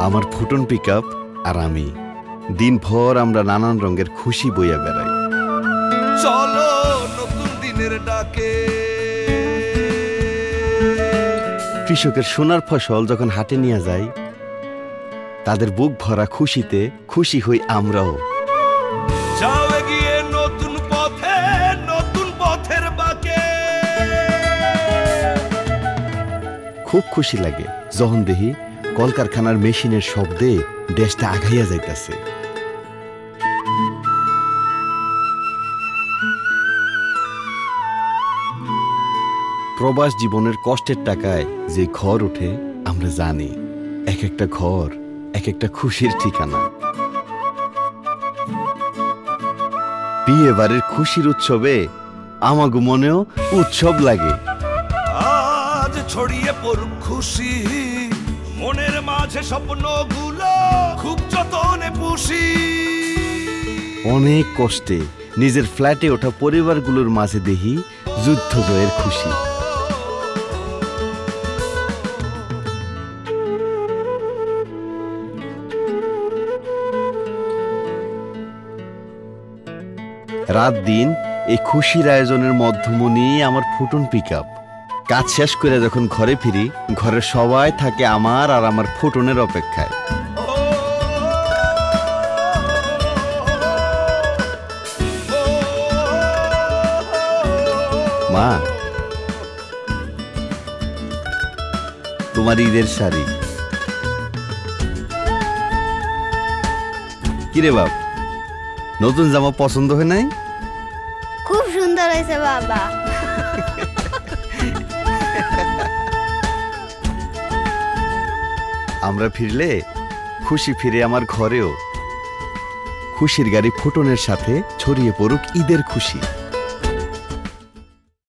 আমার ফুটন পিকআপ আর আমি দিনভর আমরা নানান রঙের খুশি বইয়া বেড়াই। চলো নতুন দিনের ডাকে। কৃষকের সোনার ফসল যখন হাটে নিয়ে যায়, তাদের বুক ভরা খুশিতে খুশি হই আমরাও। যাও এগিয়ে নতুন পথে, নতুন পথের বাঁকে। খুব খুশি লাগে যখন দেখি কলকারখানার মেশিনের শব্দে দেশটা আগাইয়া যাইতেছে। প্রবাস জীবনের কষ্টের টাকায় যে ঘর ওঠে, আমরা জানি এক একটা ঘর এক একটা খুশির ঠিকানা। বিয়ে বাড়ির খুশির উৎসবে আমাগো মনেও উৎসব লাগে। আজ ছড়িয়ে পড়ুক খুশি, মনের মাঝে স্বপ্নগুলো খুব যতনে পুষি। অনেক কষ্টে নিজের ফ্ল্যাটে ওঠা পরিবারগুলোর মাঝে দেখি যুদ্ধ জয়ের খুশি। রাত দিন এই খুশির আয়োজনের মধ্যমণি আমার ফুটন পিকআপ। কাজ শেষ করে যখন ঘরে ফিরি, ঘরের সবাই থাকে আমার আর আমার ফুটনের অপেক্ষায়। মা, তোমার ঈদের শাড়ি কিরে বাপ, নতুন জামা পছন্দ হয় নাই? খুব সুন্দর হয়েছে বাবা। আমরা ফিরলে খুশি ফিরে আমার ঘরেও। খুশির গাড়ি ফুটনের সাথে ছড়িয়ে পড়ুক ঈদের খুশি।